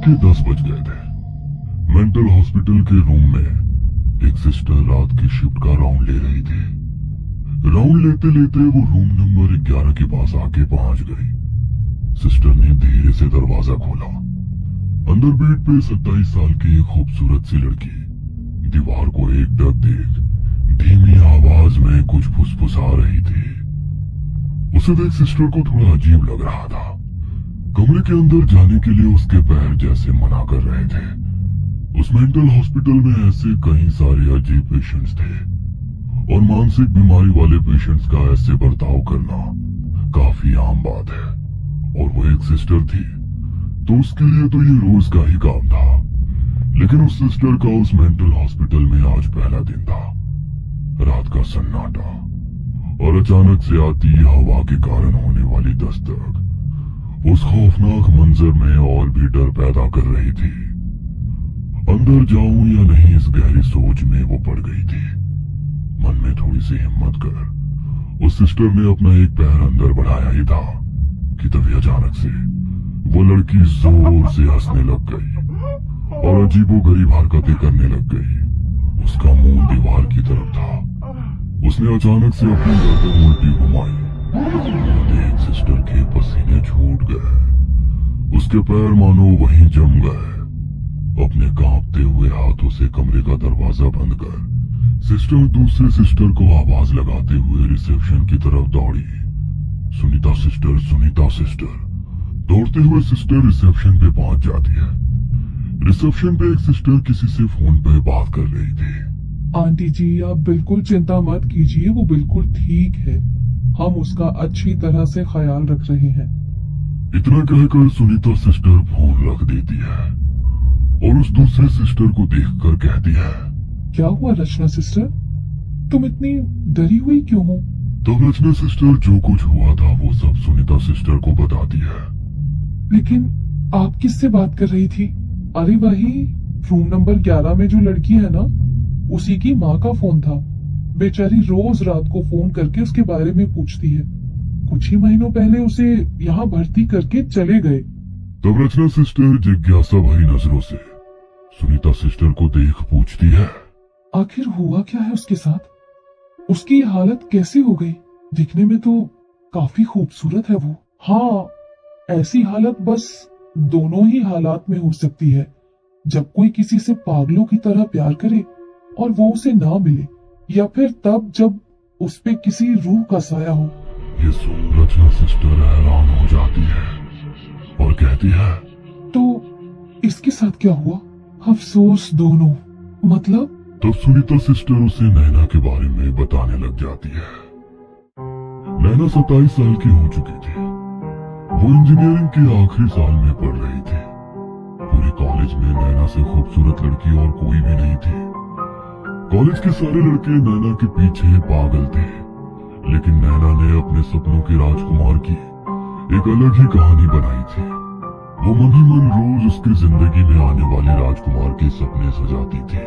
के 10 बज गए थे। मेंटल हॉस्पिटल के रूम में एक सिस्टर रात की शिफ्ट का राउंड ले रही थी। राउंड लेते लेते वो रूम नंबर 11 के पास आके पहुंच गई। सिस्टर ने धीरे से दरवाजा खोला। अंदर बेड पे 27 साल की एक खूबसूरत सी लड़की दीवार को एकटक देख धीमी आवाज में कुछ फुसफुसा रही थी। उसे देख सिस्टर को थोड़ा अजीब लग रहा था। कमरे के अंदर जाने के लिए उसके पैर जैसे मना कर रहे थे। उस मेंटल हॉस्पिटल में ऐसे कई सारे अजीब पेशेंट्स थे और मानसिक बीमारी वाले पेशेंट्स का ऐसे बर्ताव करना काफी आम बात है। और वो एक सिस्टर थी तो उसके लिए तो ये रोज का ही काम था। लेकिन उस सिस्टर का उस मेंटल हॉस्पिटल में आज पहला दिन था। रात का सन्नाटा और अचानक से आती हवा के कारण होने वाली दस्तक उस खौफनाक मंजर में और भी डर पैदा कर रही थी। अंदर जाऊं या नहीं, इस गहरी सोच में वो पड़ गई थी। मन में थोड़ी सी हिम्मत कर उस सिस्टर ने अपना एक पैर अंदर बढ़ाया ही था कि तभी अचानक से वो लड़की जोर से हंसने लग गई और अजीबोगरीब हरकतें करने लग गई। उसका मुंह दीवार की तरफ था। उसने अचानक से अपनी गर्दन उल्टी घुमाई। देख सिस्टर के पसीने छूट गए। उसके पैर मानो वहीं जम गए। अपने कांपते हुए हाथों से कमरे का दरवाजा बंद कर सिस्टर दूसरे सिस्टर को आवाज लगाते हुए रिसेप्शन की तरफ दौड़ी। Sunita sister, Sunita sister. दौड़ते हुए सिस्टर रिसेप्शन पे पहुंच जाती है। रिसेप्शन पे एक सिस्टर किसी से फोन पे बात कर रही थी। आंटी जी, आप बिल्कुल चिंता मत कीजिए, वो बिल्कुल ठीक है। हम उसका अच्छी तरह से ख्याल रख रहे हैं। इतना कहकर सुनीता सिस्टर फोन रख देती है और उस दूसरे सिस्टर को देखकर कहती है, क्या हुआ रचना सिस्टर, तुम इतनी डरी हुई क्यों हो? तब रचना सिस्टर जो कुछ हुआ था वो सब सुनीता सिस्टर को बताती है। लेकिन आप किससे बात कर रही थी? अरे वही रूम नंबर 11 में जो लड़की है ना, उसी की माँ का फोन था। बेचारी रोज रात को फोन करके उसके बारे में पूछती है। कुछ ही महीनों पहले उसे यहाँ भर्ती करके चले गए। तब रचना सिस्टर जिज्ञासा भरी नजरों से सुनीता सिस्टर को देख पूछती है, आखिर हुआ क्या है उसके साथ? उसकी हालत कैसे हो गई? दिखने में तो काफी खूबसूरत है वो। हाँ, ऐसी हालत बस दोनों ही हालात में हो सकती है। जब कोई किसी से पागलों की तरह प्यार करे और वो उसे ना मिले, या फिर तब जब उस पे किसी रूह का साया हो। ये सुन रचना सिस्टर हैरान हो जाती है और कहती है, तो इसके साथ क्या हुआ? अफसोस दोनों। मतलब? तब सुनीता सिस्टर उसे नैना के बारे में बताने लग जाती है। नैना 27 साल की हो चुकी थी। वो इंजीनियरिंग के आखिरी साल में पढ़ रही थी। पूरे कॉलेज में नैना से खूबसूरत लड़की और कोई भी नहीं थी। कॉलेज के सारे लड़के नैना के पीछे पागल थे, लेकिन नैना ने अपने सपनों की राजकुमार की एक अलग ही कहानी बनाई थी। वो मन ही मन रोज उसकी जिंदगी में आने वाले राजकुमार के सपने सजाती थी।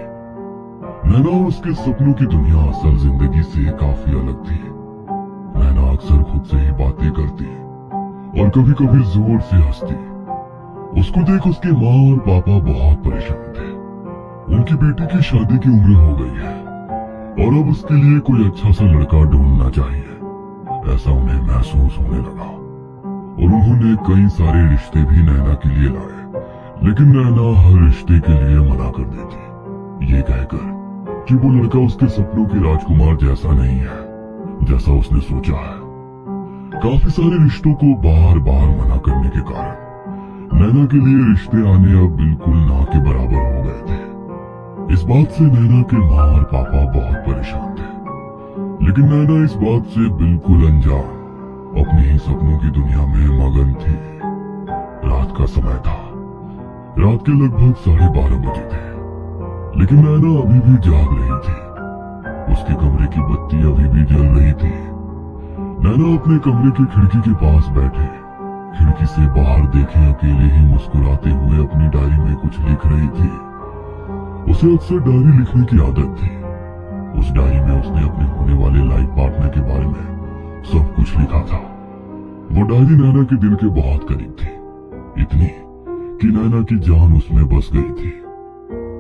नैना और उसके सपनों की दुनिया असल जिंदगी से काफी अलग थी। नैना अक्सर खुद से ही बातें करती और कभी कभी जोर से हंसती। उसको देख उसकी माँ और पापा बहुत परेशान थे। उनकी बेटी की शादी की उम्र हो गई है और अब उसके लिए कोई अच्छा सा लड़का ढूंढना चाहिए, ऐसा उन्हें महसूस होने लगा। और उन्होंने कई सारे रिश्ते भी नैना के लिए लाए, लेकिन नैना हर रिश्ते के लिए मना कर देती, ये कहकर कि वो लड़का उसके सपनों के राजकुमार जैसा नहीं है जैसा उसने सोचा है। काफी सारे रिश्तों को बार बार मना करने के कारण नैना के लिए रिश्ते आने अब बिल्कुल ना के बराबर हो गए थे। इस बात से नैना के माँ और पापा बहुत परेशान थे, लेकिन नैना इस बात से बिल्कुल अनजान अपने ही सपनों की दुनिया में मगन थी। रात का समय था। रात के लगभग 12:30 बजे थे, लेकिन नैना अभी भी जाग रही थी। उसके कमरे की बत्ती अभी भी जल रही थी। नैना अपने कमरे की खिड़की के पास बैठे खिड़की से बाहर देखे अकेले ही मुस्कुराते हुए अपनी डायरी में कुछ लिख रही थी। उसे अक्सर डायरी लिखने की आदत थी। उस डायरी में उसने अपने होने वाले लाइफ पार्टनर के बारे में सब कुछ लिखा था। वो डायरी नैना के दिल के बहुत करीब थी, इतनी कि नैना की जान उसमें बस गई थी।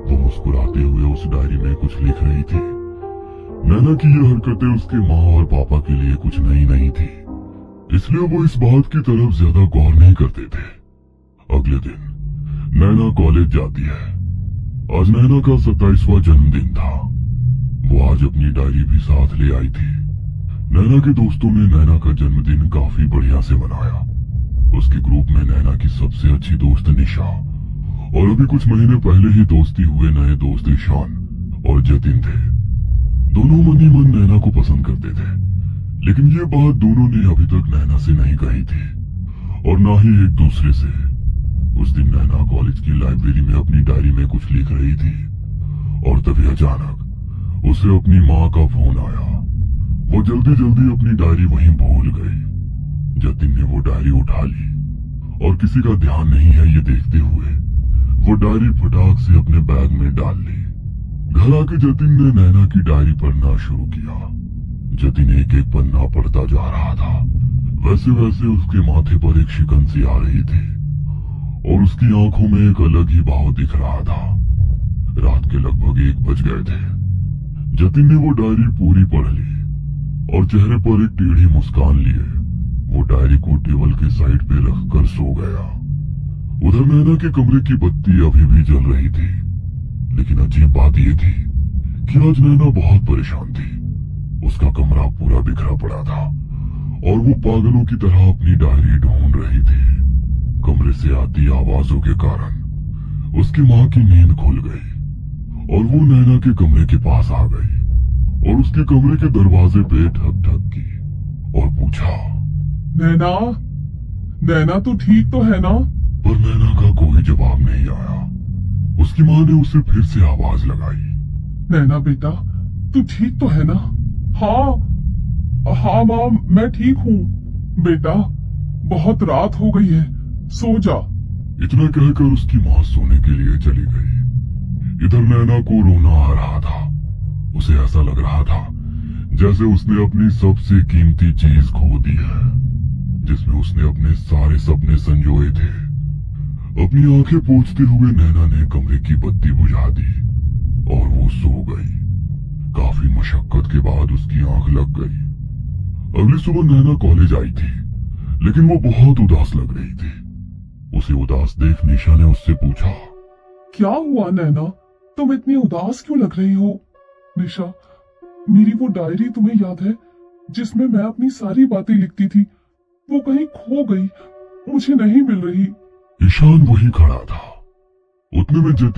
वो मुस्कुराते हुए उस डायरी में कुछ लिख रही थी। नैना की ये हरकतें उसके माँ और पापा के लिए कुछ नई नहीं थी, इसलिए वो इस बात की तरफ ज्यादा गौर नहीं करते थे। अगले दिन नैना कॉलेज जाती है। आज नैना का 27वां जन्मदिन था। वो आज अपनी डायरी भी साथ ले आई थी। नैना के दोस्तों ने नैना का जन्मदिन काफी बढ़िया से मनाया। उसके ग्रुप में नैना की सबसे अच्छी दोस्त निशा और अभी कुछ महीने पहले ही दोस्ती हुए नए दोस्त ईशान और जतिन थे। दोनों मन ही मन नैना को पसंद करते थे, लेकिन ये बात दोनों ने अभी तक नैना से नहीं कही थी और ना ही एक दूसरे से। उस दिन नैना कॉलेज की लाइब्रेरी में अपनी डायरी में कुछ लिख रही थी और तभी अचानक उसे अपनी माँ का फोन आया। वो जल्दी जल्दी अपनी डायरी वहीं भूल गई। जतिन ने वो डायरी उठा ली और किसी का ध्यान नहीं है ये देखते हुए वो डायरी फटाक से अपने बैग में डाल ली। घर आके जतिन ने नैना की डायरी पढ़ना शुरू किया। जतिन एक एक पन्ना पढ़ता जा रहा था। वैसे वैसे उसके माथे पर एक शिकन सी आ रही थी और उसकी आंखों में एक अलग ही भाव दिख रहा था। रात के लगभग 1 बज गए थे। जतिन ने वो डायरी पूरी पढ़ ली और चेहरे पर एक टेढ़ी मुस्कान लिए वो डायरी को टेबल के साइड पे रखकर सो गया। उधर नैना के कमरे की बत्ती अभी भी जल रही थी, लेकिन अजीब बात यह थी कि आज नैना बहुत परेशान थी। उसका कमरा पूरा बिखरा पड़ा था और वो पागलों की तरह अपनी डायरी ढूंढ रही थी। कमरे से आती आवाजों के कारण उसकी माँ की नींद खुल गई और वो नैना के कमरे के पास आ गई और उसके कमरे के दरवाजे पे ठक ठक की और पूछा, नैना, नैना तू ठीक तो है ना? पर नैना का कोई जवाब नहीं आया। उसकी माँ ने उसे फिर से आवाज लगाई, नैना बेटा, तू ठीक तो है ना? हाँ हाँ माँ, मैं ठीक हूँ। बेटा, बहुत रात हो गई है, सो जा। इतना कहकर उसकी माँ सोने के लिए चली गई। इधर नैना को रोना आ रहा था। उसे ऐसा लग रहा था जैसे उसने अपनी सबसे कीमती चीज खो दी है, जिसमें उसने अपने सारे सपने संजोए थे। अपनी आंखें पोंछते हुए नैना ने कमरे की बत्ती बुझा दी और वो सो गई। काफी मशक्कत के बाद उसकी आंख लग गई। अगली सुबह नैना कॉलेज आई थी, लेकिन वो बहुत उदास लग रही थी। उसे उदास देख निशा ने उससे पूछा, क्या हुआ नैना, तुम इतनी उदास क्यों लग रही हो? निशा, मेरी वो डायरी तुम्हें याद है जिसमें मैं अपनी सारी बातें लिखती थी? वो कहीं खो गई, मुझे नहीं मिल रही। ईशान वहीं खड़ा था। उतने में